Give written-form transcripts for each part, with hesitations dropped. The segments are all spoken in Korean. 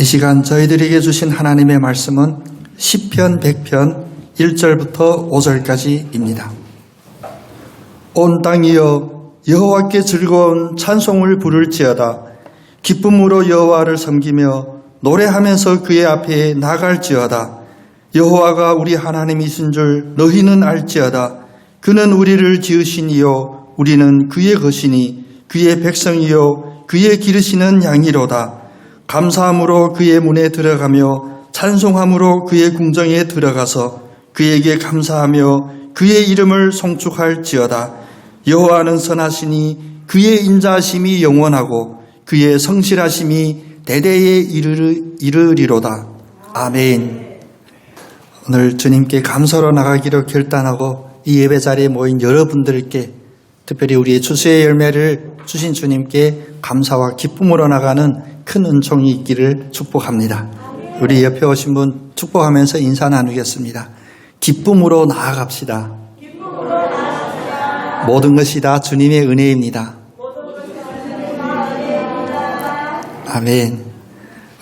이 시간 저희들에게 주신 하나님의 말씀은 시편 100편 1절부터 5절까지입니다. 온 땅이여 여호와께 즐거운 찬송을 부를지어다. 기쁨으로 여호와를 섬기며 노래하면서 그의 앞에 나갈지어다. 여호와가 우리 하나님이신 줄 너희는 알지어다. 그는 우리를 지으신 이요 우리는 그의 것이니 그의 백성이요 그의 기르시는 양이로다. 감사함으로 그의 문에 들어가며 찬송함으로 그의 궁정에 들어가서 그에게 감사하며 그의 이름을 송축할지어다. 여호와는 선하시니 그의 인자하심이 영원하고 그의 성실하심이 대대에 이르리로다. 아멘. 오늘 주님께 감사로 나가기로 결단하고 이 예배 자리에 모인 여러분들께 특별히 우리의 추수의 열매를 주신 주님께 감사와 기쁨으로 나가는 큰 은총이 있기를 축복합니다. 우리 옆에 오신 분 축복하면서 인사 나누겠습니다. 기쁨으로 나아갑시다. 모든 것이 다 주님의 은혜입니다. 아멘.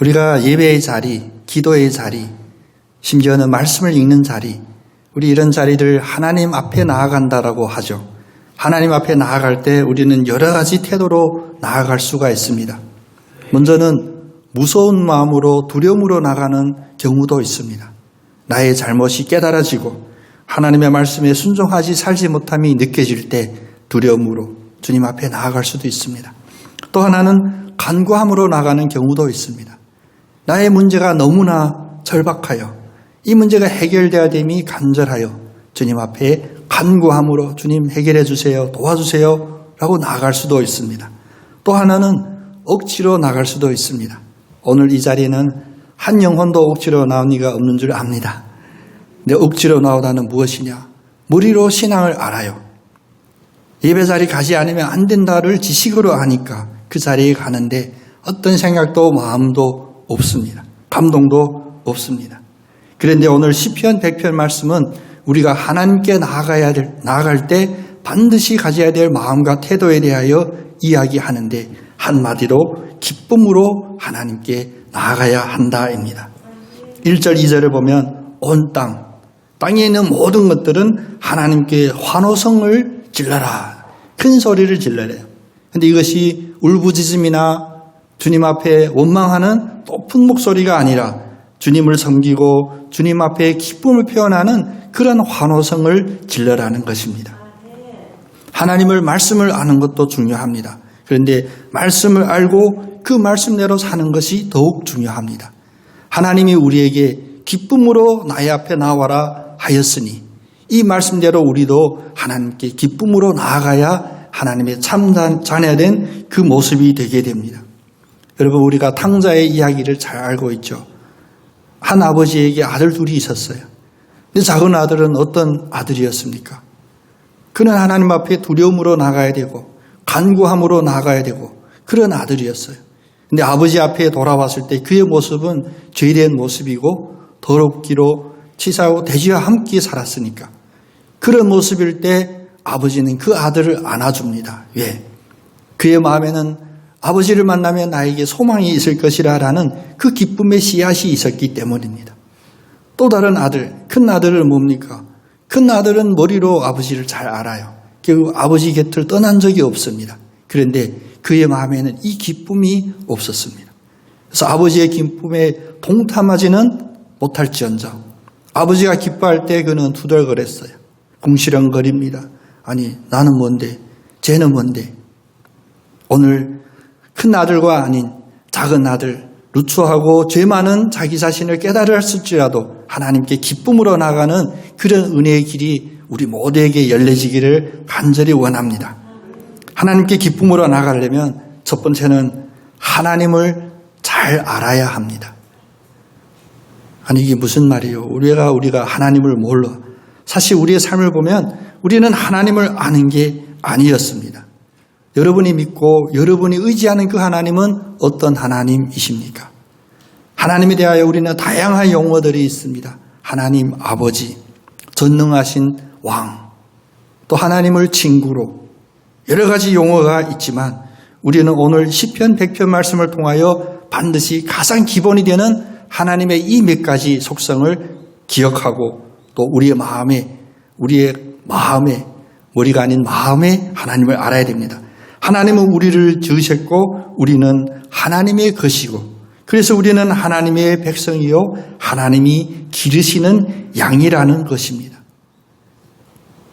우리가 예배의 자리, 기도의 자리, 심지어는 말씀을 읽는 자리, 우리 이런 자리를 하나님 앞에 나아간다라고 하죠. 하나님 앞에 나아갈 때 우리는 여러 가지 태도로 나아갈 수가 있습니다. 먼저는 무서운 마음으로 두려움으로 나가는 경우도 있습니다. 나의 잘못이 깨달아지고 하나님의 말씀에 순종하지 살지 못함이 느껴질 때 두려움으로 주님 앞에 나아갈 수도 있습니다. 또 하나는 간구함으로 나가는 경우도 있습니다. 나의 문제가 너무나 절박하여 이 문제가 해결되어야 됨이 간절하여 주님 앞에 간구함으로 주님 해결해 주세요, 도와주세요 라고 나아갈 수도 있습니다. 또 하나는 억지로 나갈 수도 있습니다. 오늘 이 자리에는 한 영혼도 억지로 나온 이가 없는 줄 압니다. 근데 억지로 나오다는 무엇이냐? 머리로 신앙을 알아요. 예배 자리 가지 않으면 안 된다를 지식으로 아니까 그 자리에 가는데 어떤 생각도 마음도 없습니다. 감동도 없습니다. 그런데 오늘 시편 100편 말씀은 우리가 하나님께 나아갈 때 반드시 가져야 될 마음과 태도에 대하여 이야기하는데 한마디로 기쁨으로 하나님께 나아가야 한다입니다. 1절 2절을 보면 온 땅에 있는 모든 것들은 하나님께 환호성을 질러라. 큰 소리를 질러래요. 그런데 이것이 울부짖음이나 주님 앞에 원망하는 높은 목소리가 아니라 주님을 섬기고 주님 앞에 기쁨을 표현하는 그런 환호성을 질러라는 것입니다. 하나님을 말씀을 아는 것도 중요합니다. 그런데 말씀을 알고 그 말씀대로 사는 것이 더욱 중요합니다. 하나님이 우리에게 기쁨으로 나의 앞에 나와라 하였으니 이 말씀대로 우리도 하나님께 기쁨으로 나아가야 하나님의 참 자녀된 그 모습이 되게 됩니다. 여러분, 우리가 탕자의 이야기를 잘 알고 있죠. 한 아버지에게 아들 둘이 있었어요. 근데 작은 아들은 어떤 아들이었습니까? 그는 하나님 앞에 두려움으로 나가야 되고 간구함으로 나가야 되고 그런 아들이었어요. 근데 아버지 앞에 돌아왔을 때 그의 모습은 죄된 모습이고 더럽기로 치사하고 돼지와 함께 살았으니까 그런 모습일 때 아버지는 그 아들을 안아줍니다. 왜? 그의 마음에는 아버지를 만나면 나에게 소망이 있을 것이라는 그 기쁨의 씨앗이 있었기 때문입니다. 또 다른 아들, 큰 아들은 뭡니까? 큰 아들은 머리로 아버지를 잘 알아요. 결국 아버지 곁을 떠난 적이 없습니다. 그런데 그의 마음에는 이 기쁨이 없었습니다. 그래서 아버지의 기쁨에 동참하지는 못할지언정 아버지가 기뻐할 때 그는 투덜거렸어요. 궁시렁거립니다. 아니, 나는 뭔데? 쟤는 뭔데? 오늘 큰 아들과 아닌 작은 아들, 루츠하고 죄 많은 자기 자신을 깨달았을지라도 하나님께 기쁨으로 나가는 그런 은혜의 길이 우리 모두에게 열려지기를 간절히 원합니다. 하나님께 기쁨으로 나가려면 첫 번째는 하나님을 잘 알아야 합니다. 아니, 이게 무슨 말이에요? 우리가 하나님을 몰라. 사실 우리의 삶을 보면 우리는 하나님을 아는 게 아니었습니다. 여러분이 믿고 여러분이 의지하는 그 하나님은 어떤 하나님이십니까? 하나님에 대하여 우리는 다양한 용어들이 있습니다. 하나님 아버지, 전능하신 왕, 또 하나님을 친구로 여러 가지 용어가 있지만 우리는 오늘 시편 100편 말씀을 통하여 반드시 가장 기본이 되는 하나님의 이 몇 가지 속성을 기억하고 또 우리의 마음에 머리가 아닌 마음에 하나님을 알아야 됩니다. 하나님은 우리를 지으셨고 우리는 하나님의 것이고 그래서 우리는 하나님의 백성이요 하나님이 기르시는 양이라는 것입니다.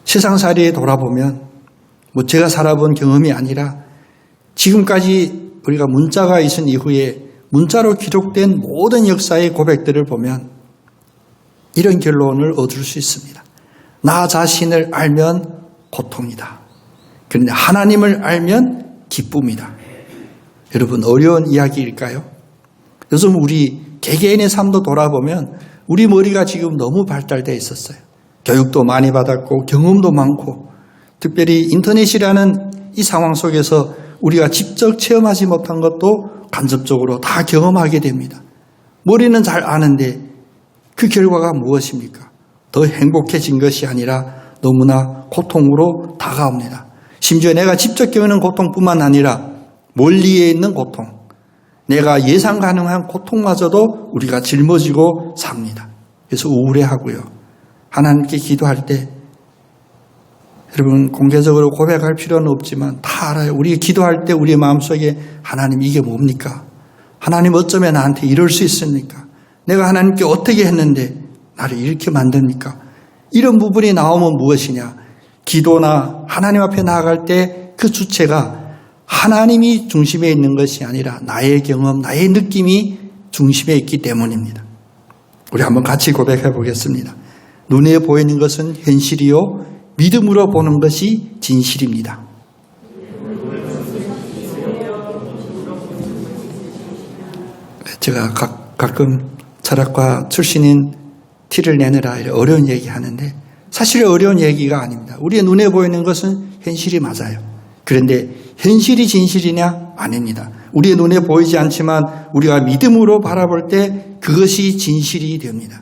세상살이에 돌아보면 제가 살아본 경험이 아니라 지금까지 우리가 문자가 있은 이후에 문자로 기록된 모든 역사의 고백들을 보면 이런 결론을 얻을 수 있습니다. 나 자신을 알면 고통이다. 그런데 하나님을 알면 기쁨이다. 여러분 어려운 이야기일까요? 요즘 우리 개개인의 삶도 돌아보면 우리 머리가 지금 너무 발달되어 있었어요. 교육도 많이 받았고 경험도 많고 특별히 인터넷이라는 이 상황 속에서 우리가 직접 체험하지 못한 것도 간접적으로 다 경험하게 됩니다. 머리는 잘 아는데 그 결과가 무엇입니까? 더 행복해진 것이 아니라 너무나 고통으로 다가옵니다. 심지어 내가 직접 겪는 고통뿐만 아니라 멀리에 있는 고통, 내가 예상 가능한 고통마저도 우리가 짊어지고 삽니다. 그래서 우울해하고요. 하나님께 기도할 때 여러분 공개적으로 고백할 필요는 없지만 다 알아요. 우리 기도할 때 우리의 마음속에 하나님 이게 뭡니까? 하나님 어쩌면 나한테 이럴 수 있습니까? 내가 하나님께 어떻게 했는데 나를 이렇게 만듭니까? 이런 부분이 나오면 무엇이냐? 기도나 하나님 앞에 나아갈 때 그 주체가 하나님이 중심에 있는 것이 아니라 나의 경험, 나의 느낌이 중심에 있기 때문입니다. 우리 한번 같이 고백해 보겠습니다. 눈에 보이는 것은 현실이요 믿음으로 보는 것이 진실입니다. 제가 가끔 철학과 출신인 티를 내느라 어려운 얘기 하는데 사실 어려운 얘기가 아닙니다. 우리의 눈에 보이는 것은 현실이 맞아요. 그런데 현실이 진실이냐? 아닙니다. 우리의 눈에 보이지 않지만 우리가 믿음으로 바라볼 때 그것이 진실이 됩니다.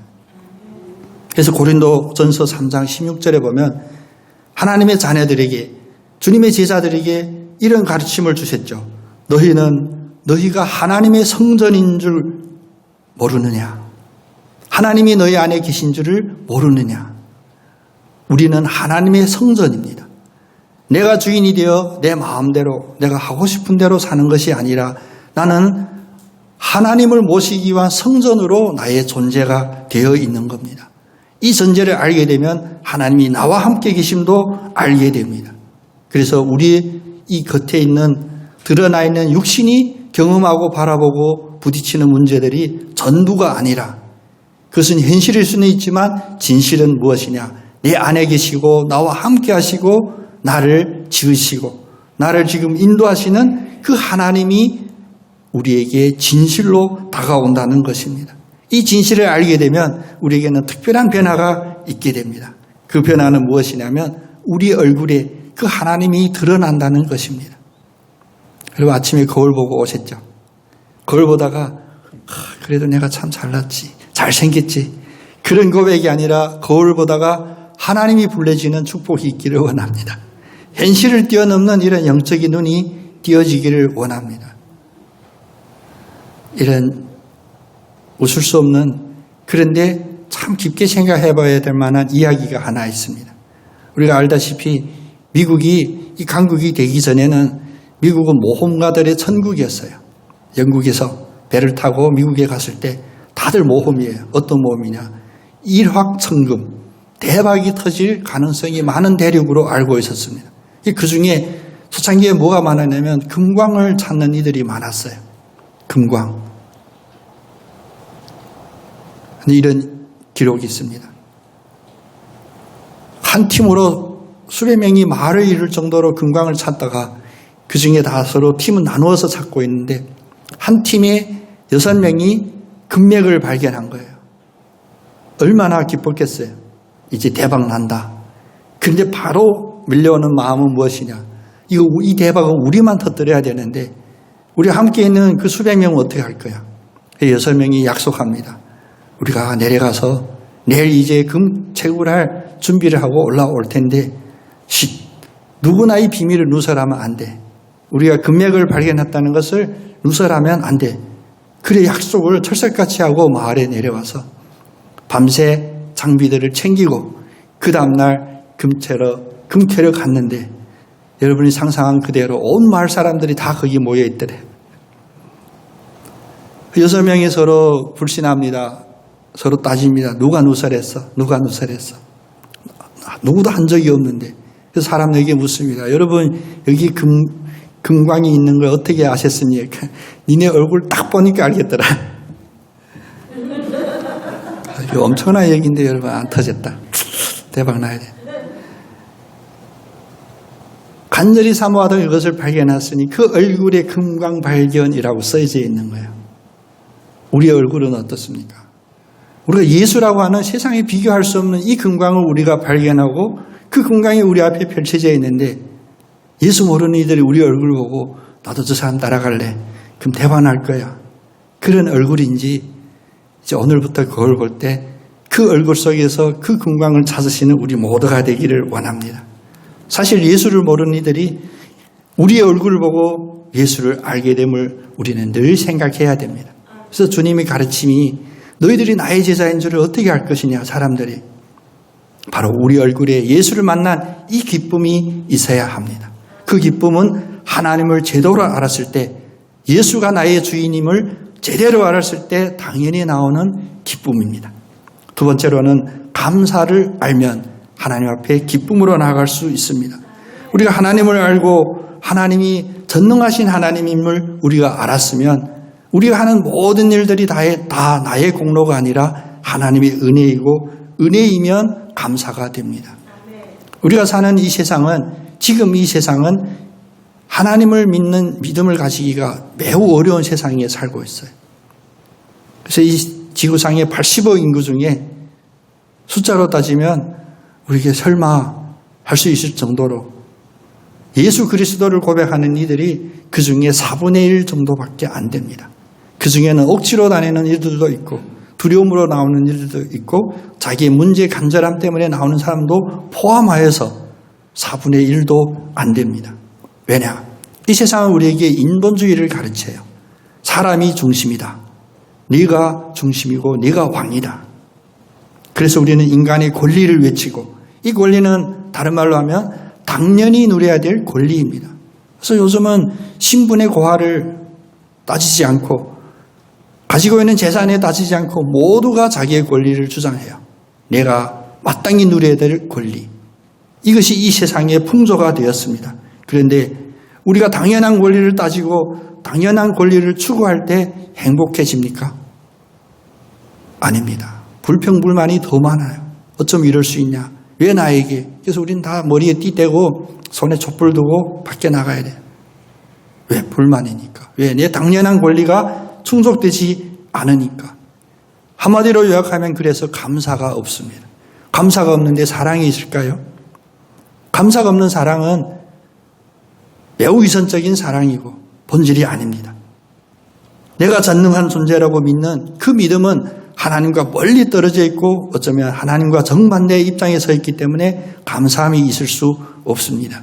그래서 고린도전서 3장 16절에 보면 하나님의 자녀들에게 주님의 제자들에게 이런 가르침을 주셨죠. 너희가 하나님의 성전인 줄 모르느냐? 하나님이 너희 안에 계신 줄을 모르느냐? 우리는 하나님의 성전입니다. 내가 주인이 되어 내 마음대로 내가 하고 싶은 대로 사는 것이 아니라 나는 하나님을 모시기 위한 성전으로 나의 존재가 되어 있는 겁니다. 이 전제를 알게 되면 하나님이 나와 함께 계심도 알게 됩니다. 그래서 우리 이 겉에 있는 드러나 있는 육신이 경험하고 바라보고 부딪히는 문제들이 전부가 아니라 그것은 현실일 수는 있지만 진실은 무엇이냐? 내 안에 계시고 나와 함께 하시고 나를 지으시고 나를 지금 인도하시는 그 하나님이 우리에게 진실로 다가온다는 것입니다. 이 진실을 알게 되면 우리에게는 특별한 변화가 있게 됩니다. 그 변화는 무엇이냐면 우리 얼굴에 그 하나님이 드러난다는 것입니다. 그리고 아침에 거울 보고 오셨죠. 거울 보다가 그래도 내가 참 잘났지, 잘생겼지 그런 고백이 아니라 거울 보다가 하나님이 불러지는 축복이 있기를 원합니다. 현실을 뛰어넘는 이런 영적인 눈이 띄어지기를 원합니다. 이런 웃을 수 없는 그런데 참 깊게 생각해 봐야 될 만한 이야기가 하나 있습니다. 우리가 알다시피 미국이 이 강국이 되기 전에는 미국은 모험가들의 천국이었어요. 영국에서 배를 타고 미국에 갔을 때 다들 모험이에요. 어떤 모험이냐? 일확천금, 대박이 터질 가능성이 많은 대륙으로 알고 있었습니다. 그 중에 초창기에 뭐가 많았냐면 금광을 찾는 이들이 많았어요. 금광. 이런 기록이 있습니다. 한 팀으로 수백 명이 마을을 이룰 정도로 금광을 찾다가 그 중에 다 서로 팀은 나누어서 찾고 있는데 한 팀에 6명이 금맥을 발견한 거예요. 얼마나 기뻤겠어요. 이제 대박 난다. 그런데 바로 밀려오는 마음은 무엇이냐. 이 대박은 우리만 터뜨려야 되는데 우리 함께 있는 그 수백 명은 어떻게 할 거야. 6명이 약속합니다. 우리가 내려가서 내일 이제 금 채굴할 준비를 하고 올라올 텐데 누구나 이 비밀을 누설하면 안 돼. 우리가 금맥을 발견했다는 것을 누설하면 안 돼. 그의 약속을 철석같이 하고 마을에 내려와서 밤새 장비들을 챙기고 그 다음날 금캐러 갔는데 여러분이 상상한 그대로 온 마을 사람들이 다 거기 모여 있더래. 6명이 서로 불신합니다. 서로 따집니다. 누가 누설했어? 누가 누설했어? 누구도 한 적이 없는데. 그래서 사람에게 묻습니다. 여러분 여기 금광이 있는 걸 어떻게 아셨습니까? 니네 얼굴 딱 보니까 알겠더라. 이거 엄청난 얘기인데 여러분 안 터졌다. 대박 나야 돼. 간절히 사모하던 이것을 발견했으니 그 얼굴에 금광 발견이라고 써져 있는 거예요. 우리의 얼굴은 어떻습니까? 우리가 예수라고 하는 세상에 비교할 수 없는 이 금광을 우리가 발견하고 그 금광이 우리 앞에 펼쳐져 있는데 예수 모르는 이들이 우리 얼굴 보고 나도 저 사람 따라갈래. 그럼 대박 날 거야. 그런 얼굴인지 이제 오늘부터 그걸 볼 때 그 얼굴 속에서 그 금광을 찾으시는 우리 모두가 되기를 원합니다. 사실 예수를 모르는 이들이 우리의 얼굴을 보고 예수를 알게 됨을 우리는 늘 생각해야 됩니다. 그래서 주님의 가르침이 너희들이 나의 제자인 줄을 어떻게 알 것이냐 사람들이. 바로 우리 얼굴에 예수를 만난 이 기쁨이 있어야 합니다. 그 기쁨은 하나님을 제대로 알았을 때 예수가 나의 주인임을 제대로 알았을 때 당연히 나오는 기쁨입니다. 두 번째로는 감사를 알면 하나님 앞에 기쁨으로 나아갈 수 있습니다. 우리가 하나님을 알고 하나님이 전능하신 하나님임을 우리가 알았으면 우리가 하는 모든 일들이 다 나의 공로가 아니라 하나님의 은혜이고 은혜이면 감사가 됩니다. 우리가 사는 이 세상은 지금 이 세상은 하나님을 믿는 믿음을 가지기가 매우 어려운 세상에 살고 있어요. 그래서 이 지구상의 80억 인구 중에 숫자로 따지면 우리에게 설마 할 수 있을 정도로 예수 그리스도를 고백하는 이들이 그 중에 4분의 1 정도밖에 안 됩니다. 그 중에는 억지로 다니는 이들도 있고 두려움으로 나오는 이들도 있고 자기의 문제 간절함 때문에 나오는 사람도 포함하여서 4분의 1도 안 됩니다. 왜냐? 이 세상은 우리에게 인본주의를 가르쳐요. 사람이 중심이다. 네가 중심이고 네가 왕이다. 그래서 우리는 인간의 권리를 외치고 이 권리는 다른 말로 하면 당연히 누려야 될 권리입니다. 그래서 요즘은 신분의 고하를 따지지 않고 가지고 있는 재산에 따지지 않고 모두가 자기의 권리를 주장해요. 내가 마땅히 누려야 될 권리. 이것이 이 세상의 풍조가 되었습니다. 그런데 우리가 당연한 권리를 따지고 당연한 권리를 추구할 때 행복해집니까? 아닙니다. 불평불만이 더 많아요. 어쩜 이럴 수 있냐? 왜 나에게? 그래서 우리는 다 머리에 띠 떼고 손에 촛불 두고 밖에 나가야 돼요. 왜? 불만이니까. 왜? 내 당연한 권리가 충족되지 않으니까. 한마디로 요약하면 그래서 감사가 없습니다. 감사가 없는데 사랑이 있을까요? 감사가 없는 사랑은 매우 위선적인 사랑이고 본질이 아닙니다. 내가 전능한 존재라고 믿는 그 믿음은 하나님과 멀리 떨어져 있고 어쩌면 하나님과 정반대의 입장에 서 있기 때문에 감사함이 있을 수 없습니다.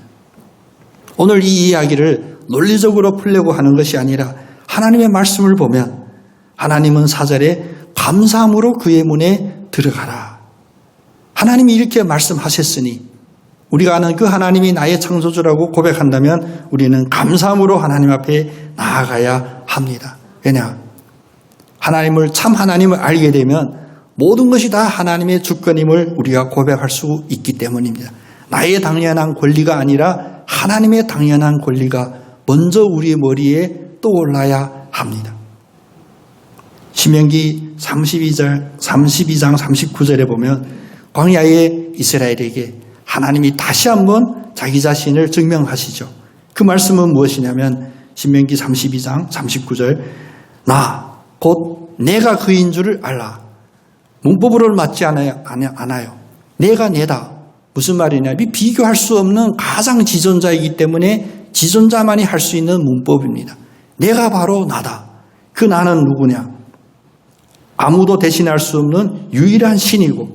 오늘 이 이야기를 논리적으로 풀려고 하는 것이 아니라 하나님의 말씀을 보면 하나님은 4절에 감사함으로 그의 문에 들어가라. 하나님이 이렇게 말씀하셨으니 우리가 아는 그 하나님이 나의 창조주라고 고백한다면 우리는 감사함으로 하나님 앞에 나아가야 합니다. 왜냐? 하나님을 참 하나님을 알게 되면 모든 것이 다 하나님의 주권임을 우리가 고백할 수 있기 때문입니다. 나의 당연한 권리가 아니라 하나님의 당연한 권리가 먼저 우리의 머리에 떠올라야 합니다. 신명기 32장 39절에 보면 광야의 이스라엘에게 하나님이 다시 한번 자기 자신을 증명하시죠. 그 말씀은 무엇이냐면 신명기 32장 39절 나 곧 내가 그인 줄을 알라. 문법으로 맞지 않아요. 내가 내다. 무슨 말이냐? 비교할 수 없는 가장 지존자이기 때문에 지존자만이 할 수 있는 문법입니다. 내가 바로 나다. 그 나는 누구냐? 아무도 대신할 수 없는 유일한 신이고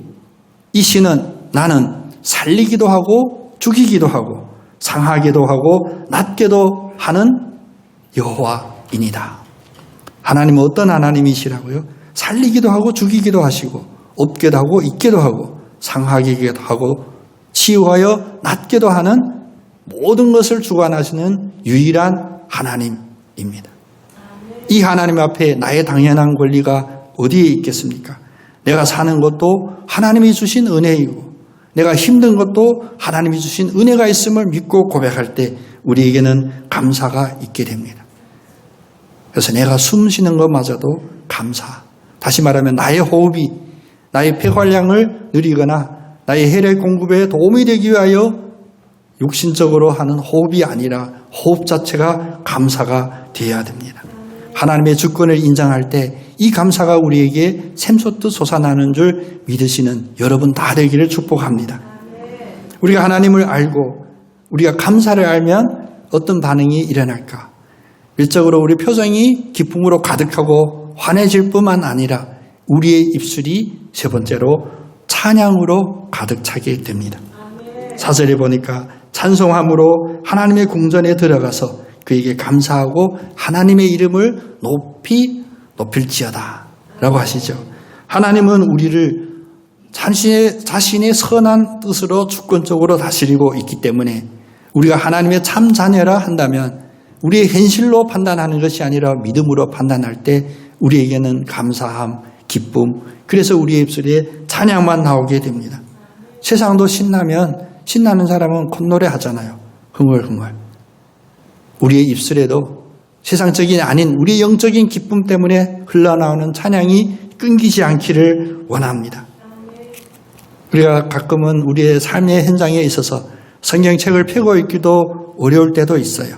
이 신은 나는 살리기도 하고 죽이기도 하고 상하기도 하고 낫게도 하는 여호와이니다. 하나님은 어떤 하나님이시라고요? 살리기도 하고 죽이기도 하시고 없게도 하고 있게도 하고 상하게도 하고 치유하여 낫게도 하는 모든 것을 주관하시는 유일한 하나님입니다. 이 하나님 앞에 나의 당연한 권리가 어디에 있겠습니까? 내가 사는 것도 하나님이 주신 은혜이고 내가 힘든 것도 하나님이 주신 은혜가 있음을 믿고 고백할 때 우리에게는 감사가 있게 됩니다. 그래서 내가 숨 쉬는 것마저도 감사. 다시 말하면 나의 호흡이 나의 폐활량을 누리거나 나의 혈액 공급에 도움이 되기 위하여 육신적으로 하는 호흡이 아니라 호흡 자체가 감사가 되어야 됩니다. 하나님의 주권을 인정할 때 이 감사가 우리에게 샘솟듯 솟아나는 줄 믿으시는 여러분 다 되기를 축복합니다. 우리가 하나님을 알고 우리가 감사를 알면 어떤 반응이 일어날까? 일적으로 우리 표정이 기쁨으로 가득하고 환해질 뿐만 아니라 우리의 입술이 세 번째로 찬양으로 가득 차게 됩니다. 4절에 보니까 찬송함으로 하나님의 궁전에 들어가서 그에게 감사하고 하나님의 이름을 높일지어다 라고 하시죠. 하나님은 우리를 자신의 선한 뜻으로 주권적으로 다스리고 있기 때문에 우리가 하나님의 참 자녀라 한다면 우리의 현실로 판단하는 것이 아니라 믿음으로 판단할 때 우리에게는 감사함, 기쁨, 그래서 우리의 입술에 찬양만 나오게 됩니다. 세상도 신나는 사람은 콧노래 하잖아요. 흥얼흥얼. 우리의 입술에도 세상적인 아닌 우리의 영적인 기쁨 때문에 흘러나오는 찬양이 끊기지 않기를 원합니다. 우리가 가끔은 우리의 삶의 현장에 있어서 성경책을 펴고 있기도 어려울 때도 있어요.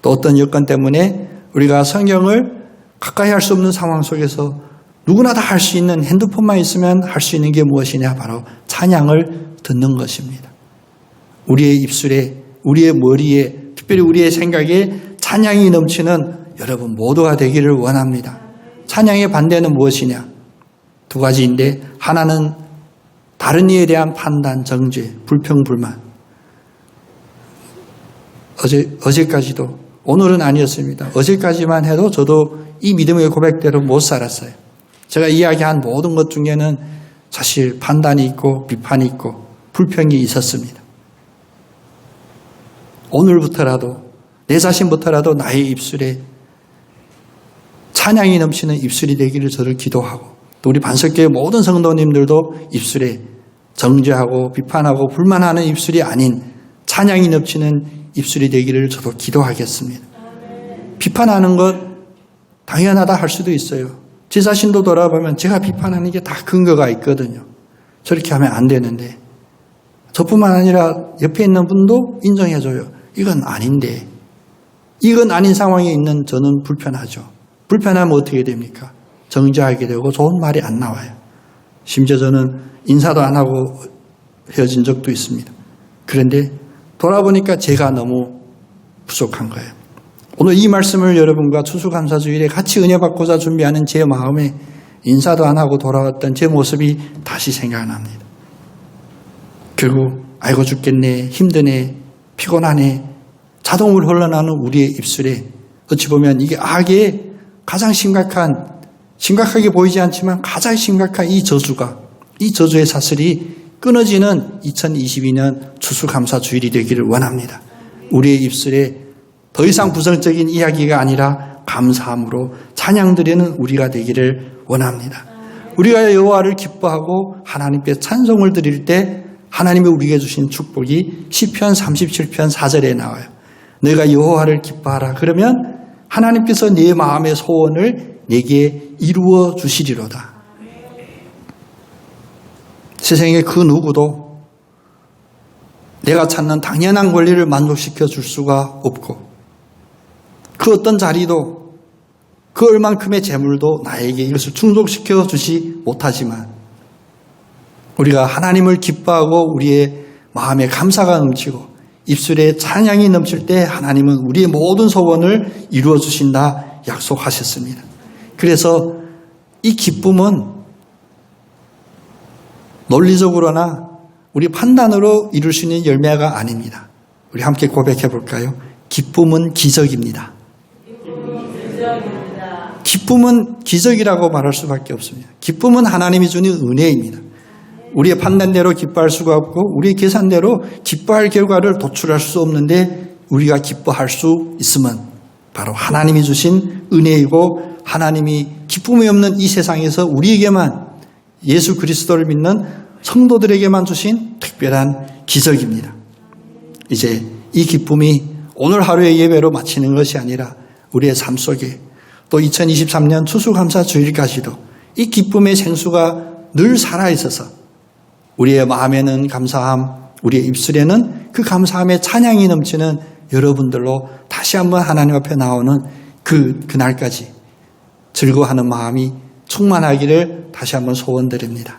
또 어떤 여건 때문에 우리가 성경을 가까이 할 수 없는 상황 속에서 누구나 다 할 수 있는 핸드폰만 있으면 할 수 있는 게 무엇이냐? 바로 찬양을 듣는 것입니다. 우리의 입술에, 우리의 머리에, 특별히 우리의 생각에 찬양이 넘치는 여러분 모두가 되기를 원합니다. 찬양의 반대는 무엇이냐? 두 가지인데 하나는 다른 이에 대한 판단, 정죄, 불평, 불만. 어제까지도, 오늘은 아니었습니다. 어제까지만 해도 저도 이 믿음의 고백대로 못 살았어요. 제가 이야기한 모든 것 중에는 사실 판단이 있고 비판이 있고 불평이 있었습니다. 오늘부터라도 내 자신부터라도 나의 입술에 찬양이 넘치는 입술이 되기를 저를 기도하고 또 우리 반석교회 모든 성도님들도 입술에 정죄하고 비판하고 불만하는 입술이 아닌 찬양이 넘치는 입술이 되기를 저도 기도하겠습니다. 비판하는 것 당연하다 할 수도 있어요. 제 자신도 돌아보면 제가 비판하는 게 다 근거가 있거든요. 저렇게 하면 안 되는데 저뿐만 아니라 옆에 있는 분도 인정해줘요. 이건 아닌데 이건 아닌 상황에 있는 저는 불편하죠. 불편하면 어떻게 됩니까? 정죄하게 되고 좋은 말이 안 나와요. 심지어 저는 인사도 안 하고 헤어진 적도 있습니다. 그런데 돌아보니까 제가 너무 부족한 거예요. 오늘 이 말씀을 여러분과 추수감사주일에 같이 은혜 받고자 준비하는 제 마음에 인사도 안 하고 돌아왔던 제 모습이 다시 생각납니다. 결국 아이고 죽겠네, 힘드네, 피곤하네, 자동으로 흘러나오는 우리의 입술에 어찌 보면 이게 악의 가장 심각하게 보이지 않지만 가장 심각한 이 저주의 사슬이 끊어지는 2022년 추수감사주일이 되기를 원합니다. 우리의 입술에 더 이상 부정적인 이야기가 아니라 감사함으로 찬양드리는 우리가 되기를 원합니다. 우리가 여호와를 기뻐하고 하나님께 찬송을 드릴 때 하나님이 우리에게 주신 축복이 시편 37편 4절에 나와요. 너희가 여호와를 기뻐하라. 그러면 하나님께서 네 마음의 소원을 내게 이루어 주시리로다. 세상에 그 누구도 내가 찾는 당연한 권리를 만족시켜 줄 수가 없고 그 어떤 자리도 그 얼만큼의 재물도 나에게 이것을 충족시켜 주지 못하지만 우리가 하나님을 기뻐하고 우리의 마음에 감사가 넘치고 입술에 찬양이 넘칠 때 하나님은 우리의 모든 소원을 이루어 주신다 약속하셨습니다. 그래서 이 기쁨은 논리적으로나 우리 판단으로 이룰 수 있는 열매가 아닙니다. 우리 함께 고백해 볼까요? 기쁨은 기적입니다. 기쁨은 기적이라고 말할 수밖에 없습니다. 기쁨은 하나님이 주는 은혜입니다. 우리의 판단대로 기뻐할 수가 없고 우리의 계산대로 기뻐할 결과를 도출할 수 없는데 우리가 기뻐할 수 있음은 바로 하나님이 주신 은혜이고 하나님이 기쁨이 없는 이 세상에서 우리에게만 예수 그리스도를 믿는 성도들에게만 주신 특별한 기적입니다. 이제 이 기쁨이 오늘 하루의 예배로 마치는 것이 아니라 우리의 삶 속에 또 2023년 추수감사 주일까지도 이 기쁨의 생수가 늘 살아있어서 우리의 마음에는 감사함, 우리의 입술에는 그 감사함의 찬양이 넘치는 여러분들로 다시 한번 하나님 앞에 나오는 그날까지 즐거워하는 마음이 충만하기를 다시 한번 소원드립니다.